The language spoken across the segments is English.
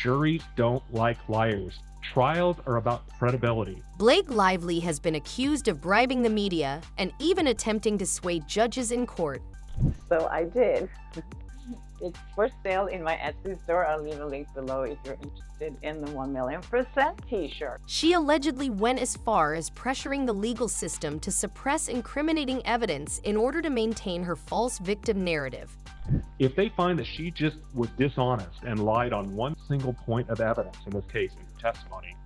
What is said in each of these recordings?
Juries don't like liars. Trials are about credibility. Blake Lively has been accused of bribing the media and even attempting to sway judges in court. So I did. It's for sale in my Etsy store. I'll leave a link below if you're interested in the 1,000,000% t-shirt. She allegedly went as far as pressuring the legal system to suppress incriminating evidence in order to maintain her false victim narrative. If they find that she just was dishonest and lied on one single point of evidence, in this case, in her testimony,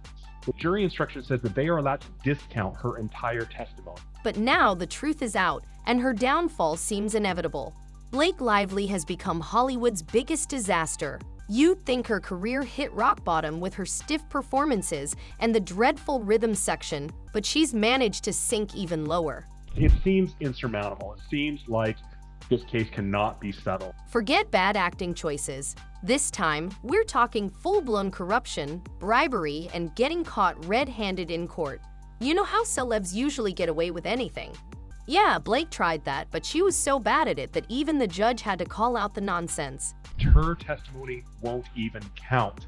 the jury instruction says that they are allowed to discount her entire testimony. But now the truth is out, and her downfall seems inevitable. Blake Lively has become Hollywood's biggest disaster. You'd think her career hit rock bottom with her stiff performances and the dreadful rhythm section, but she's managed to sink even lower. It seems insurmountable. It seems like this case cannot be settled. Forget bad acting choices. This time, we're talking full-blown corruption, bribery, and getting caught red-handed in court. You know how celebs usually get away with anything? Yeah, Blake tried that, but she was so bad at it that even the judge had to call out the nonsense. Her testimony won't even count.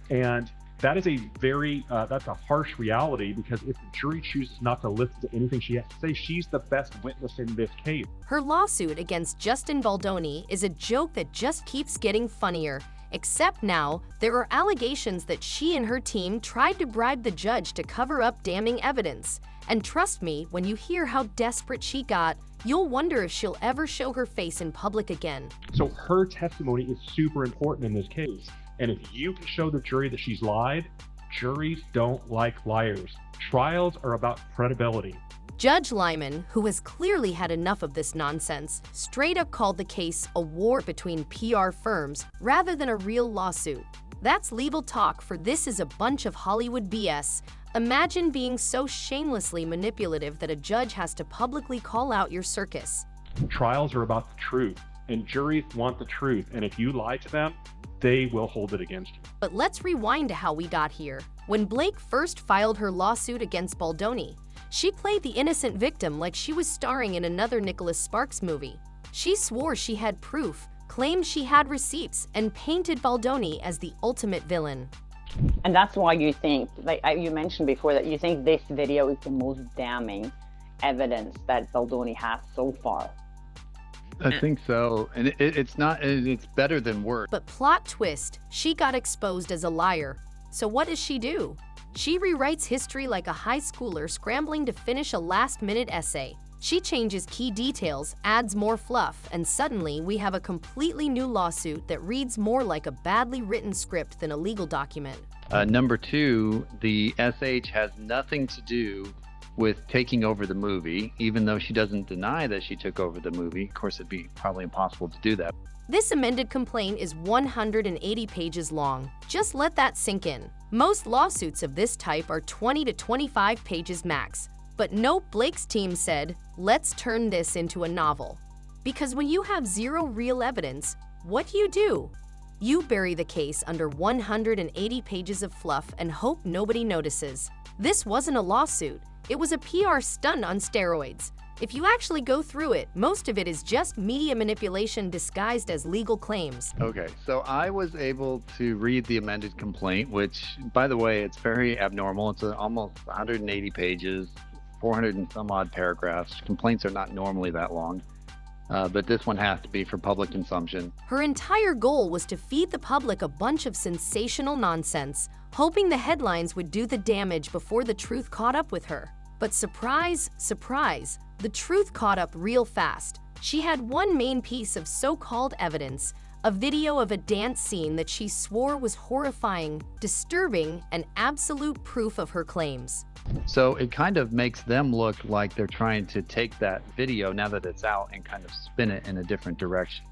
And that is that's a harsh reality, because if the jury chooses not to listen to anything she has to say, she's the best witness in this case. Her lawsuit against Justin Baldoni is a joke that just keeps getting funnier. Except now, there are allegations that she and her team tried to bribe the judge to cover up damning evidence. And trust me, when you hear how desperate she got, you'll wonder if she'll ever show her face in public again. So her testimony is super important in this case. And if you can show the jury that she's lied, juries don't like liars. Trials are about credibility. Judge Lyman, who has clearly had enough of this nonsense, straight up called the case a war between PR firms rather than a real lawsuit. That's legal talk, for this is a bunch of Hollywood BS. Imagine being so shamelessly manipulative that a judge has to publicly call out your circus. Trials are about the truth, and juries want the truth. And if you lie to them, they will hold it against you. But let's rewind to how we got here. When Blake first filed her lawsuit against Baldoni, she played the innocent victim like she was starring in another Nicholas Sparks movie. She swore she had proof, claimed she had receipts, and painted Baldoni as the ultimate villain. And that's why you think, like you mentioned before, that you think this video is the most damning evidence that Baldoni has so far. I think so, and it's better than worse. But plot twist, she got exposed as a liar. So what does she do? She rewrites history like a high schooler scrambling to finish a last-minute essay. She changes key details, adds more fluff, and suddenly we have a completely new lawsuit that reads more like a badly written script than a legal document. Number two, the SH has nothing to do with taking over the movie, even though she doesn't deny that she took over the movie. Of course, it'd be probably impossible to do that. This amended complaint is 180 pages long. Just let that sink in. Most lawsuits of this type are 20 to 25 pages max. But nope, Blake's team said, let's turn this into a novel. Because when you have zero real evidence, what do? You bury the case under 180 pages of fluff and hope nobody notices. This wasn't a lawsuit. It was a PR stunt on steroids. If you actually go through it, most of it is just media manipulation disguised as legal claims. Okay, so I was able to read the amended complaint, which, by the way, it's very abnormal. It's almost 180 pages, 400 and some odd paragraphs. Complaints are not normally that long, but this one has to be for public consumption. Her entire goal was to feed the public a bunch of sensational nonsense, hoping the headlines would do the damage before the truth caught up with her. But surprise, surprise, the truth caught up real fast. She had one main piece of so-called evidence, a video of a dance scene that she swore was horrifying, disturbing, and absolute proof of her claims. So it kind of makes them look like they're trying to take that video, now that it's out, and kind of spin it in a different direction.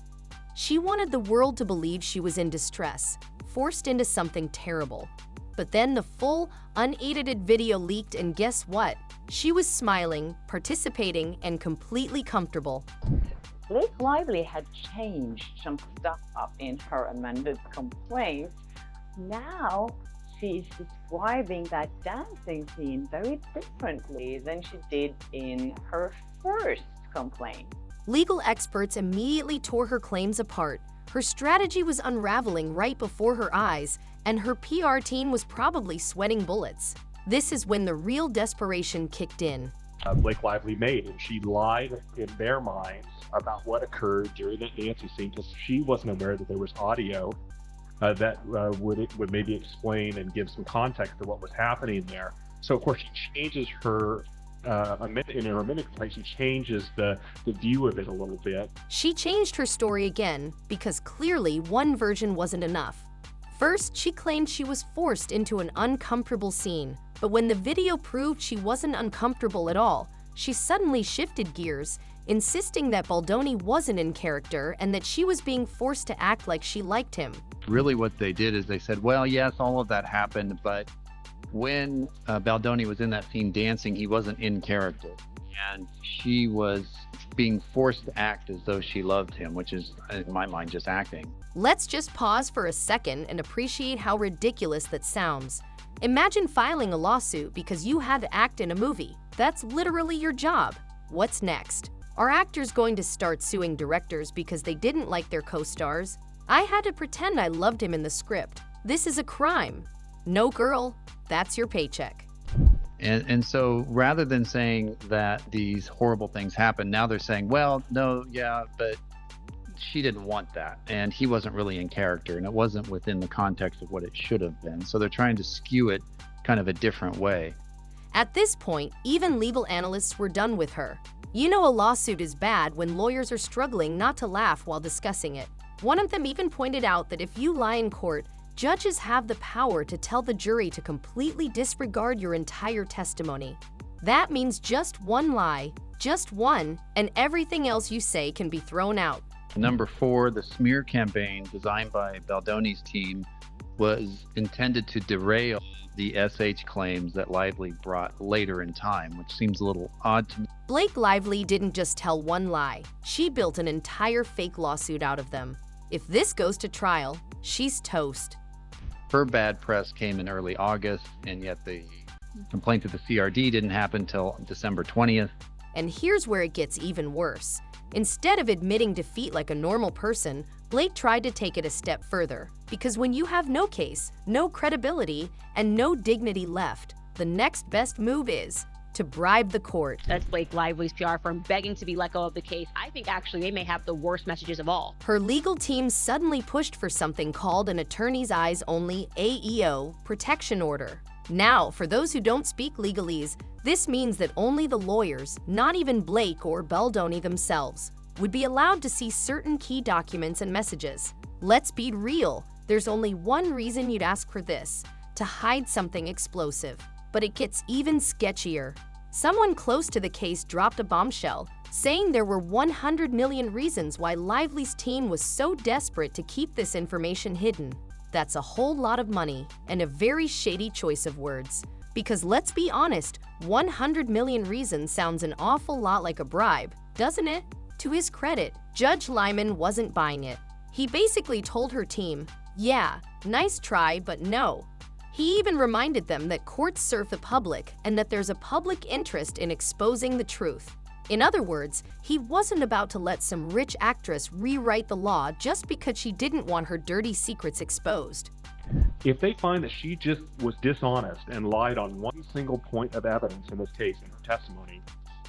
She wanted the world to believe she was in distress, forced into something terrible. But then the full, unedited video leaked, and guess what? She was smiling, participating, and completely comfortable. Blake Lively had changed some stuff up in her amended complaint. Now she's describing that dancing scene very differently than she did in her first complaint. Legal experts immediately tore her claims apart. Her strategy was unraveling right before her eyes, and her PR team was probably sweating bullets. This is when the real desperation kicked in. Blake Lively made, and she lied in their minds about what occurred during the dancing scene because she wasn't aware that there was audio that would maybe explain and give some context to what was happening there. So of course she changes her in her amended complaint, she changes the view of it a little bit. She changed her story again because clearly one version wasn't enough. First, she claimed she was forced into an uncomfortable scene, but when the video proved she wasn't uncomfortable at all, she suddenly shifted gears, insisting that Baldoni wasn't in character and that she was being forced to act like she liked him. Really what they did is they said, well, yes, all of that happened, but when Baldoni was in that scene dancing, he wasn't in character. And she was being forced to act as though she loved him, which is, in my mind, just acting. Let's just pause for a second and appreciate how ridiculous that sounds. Imagine filing a lawsuit because you had to act in a movie. That's literally your job. What's next? Are actors going to start suing directors because they didn't like their co-stars? I had to pretend I loved him in the script. This is a crime. No, girl, that's your paycheck. And so rather than saying that these horrible things happened, now they're saying, well, no, yeah, but she didn't want that. And he wasn't really in character, and it wasn't within the context of what it should have been. So they're trying to skew it kind of a different way. At this point, even legal analysts were done with her. You know a lawsuit is bad when lawyers are struggling not to laugh while discussing it. One of them even pointed out that if you lie in court, judges have the power to tell the jury to completely disregard your entire testimony. That means just one lie, just one, and everything else you say can be thrown out. Number 4, the smear campaign designed by Baldoni's team was intended to derail the SH claims that Lively brought later in time, which seems a little odd to me. Blake Lively didn't just tell one lie. She built an entire fake lawsuit out of them. If this goes to trial, she's toast. Her bad press came in early August, and yet the complaint to the CRD didn't happen till December 20th. And here's where it gets even worse. Instead of admitting defeat like a normal person, Blake tried to take it a step further. Because when you have no case, no credibility, and no dignity left, the next best move is to bribe the court. That's Blake Lively's PR firm begging to be let go of the case. I think actually they may have the worst messages of all. Her legal team suddenly pushed for something called an attorney's eyes only AEO protection order. Now, for those who don't speak legalese, this means that only the lawyers, not even Blake or Baldoni themselves, would be allowed to see certain key documents and messages. Let's be real, there's only one reason you'd ask for this: to hide something explosive. But it gets even sketchier. Someone close to the case dropped a bombshell, saying there were 100 million reasons why Lively's team was so desperate to keep this information hidden. That's a whole lot of money and a very shady choice of words. Because let's be honest, 100 million reasons sounds an awful lot like a bribe, doesn't it? To his credit, Judge Lyman wasn't buying it. He basically told her team, yeah, nice try, but no. He even reminded them that courts serve the public and that there's a public interest in exposing the truth. In other words, he wasn't about to let some rich actress rewrite the law just because she didn't want her dirty secrets exposed. If they find that she just was dishonest and lied on one single point of evidence in this case, in her testimony,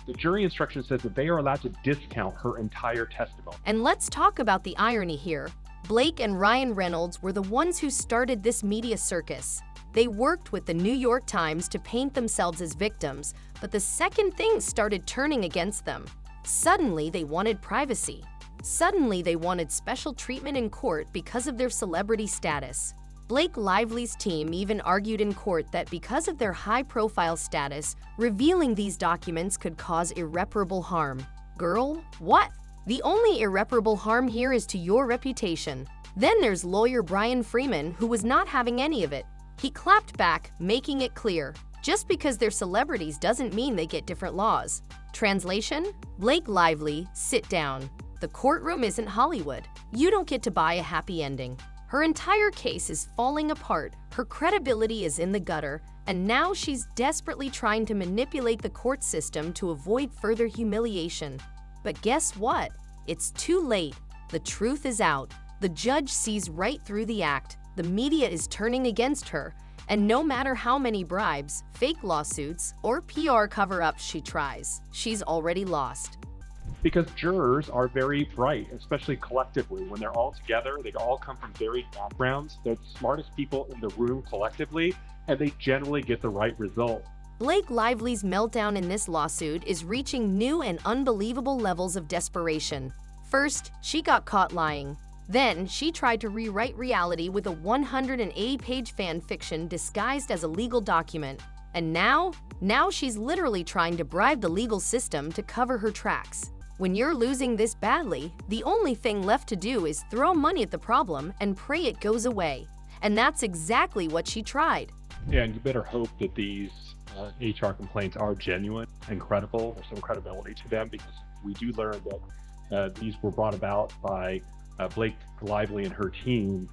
the jury instruction says that they are allowed to discount her entire testimony. And let's talk about the irony here. Blake and Ryan Reynolds were the ones who started this media circus. They worked with the New York Times to paint themselves as victims, but the second things started turning against them. Suddenly, they wanted privacy. Suddenly, they wanted special treatment in court because of their celebrity status. Blake Lively's team even argued in court that because of their high-profile status, revealing these documents could cause irreparable harm. Girl, what? The only irreparable harm here is to your reputation. Then there's lawyer Brian Freeman, who was not having any of it. He clapped back, making it clear, just because they're celebrities doesn't mean they get different laws. Translation? Blake Lively, sit down. The courtroom isn't Hollywood. You don't get to buy a happy ending. Her entire case is falling apart, her credibility is in the gutter, and now she's desperately trying to manipulate the court system to avoid further humiliation. But guess what? It's too late. The truth is out. The judge sees right through the act. The media is turning against her, and no matter how many bribes, fake lawsuits, or PR cover-ups she tries, she's already lost. Because jurors are very bright, especially collectively. When they're all together, they all come from varied backgrounds. They're the smartest people in the room collectively, and they generally get the right result. Blake Lively's meltdown in this lawsuit is reaching new and unbelievable levels of desperation. First, she got caught lying. Then, she tried to rewrite reality with a 180-page fan fiction disguised as a legal document. And now she's literally trying to bribe the legal system to cover her tracks. When you're losing this badly, the only thing left to do is throw money at the problem and pray it goes away. And that's exactly what she tried. Yeah, and you better hope that these HR complaints are genuine and credible. There's some credibility to them, because we do learn that these were brought about by Blake Lively and her team.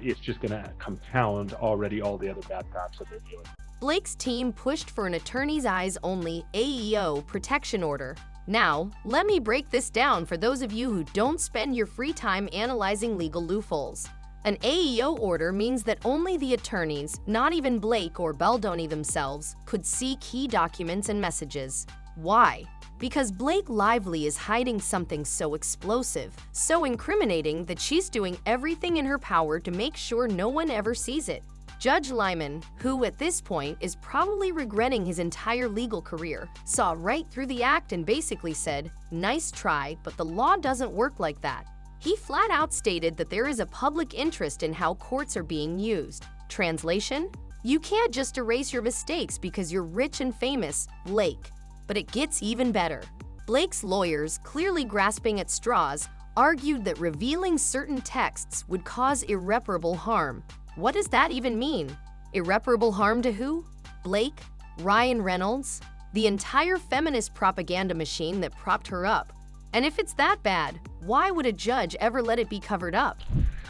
It's just going to compound already all the other bad facts that they're doing. Blake's team pushed for an attorney's eyes only AEO protection order. Now, let me break this down for those of you who don't spend your free time analyzing legal loopholes. An AEO order means that only the attorneys, not even Blake or Baldoni themselves, could see key documents and messages. Why? Because Blake Lively is hiding something so explosive, so incriminating that she's doing everything in her power to make sure no one ever sees it. Judge Lyman, who at this point is probably regretting his entire legal career, saw right through the act and basically said, "Nice try, but the law doesn't work like that." He flat out stated that there is a public interest in how courts are being used. Translation? You can't just erase your mistakes because you're rich and famous, Blake. But it gets even better. Blake's lawyers, clearly grasping at straws, argued that revealing certain texts would cause irreparable harm. What does that even mean? Irreparable harm to who? Blake? Ryan Reynolds? The entire feminist propaganda machine that propped her up. And if it's that bad, why would a judge ever let it be covered up?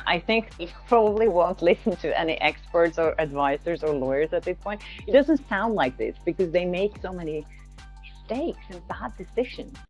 I think he probably won't listen to any experts or advisors or lawyers at this point. It doesn't sound like this because they make so many mistakes and bad decisions.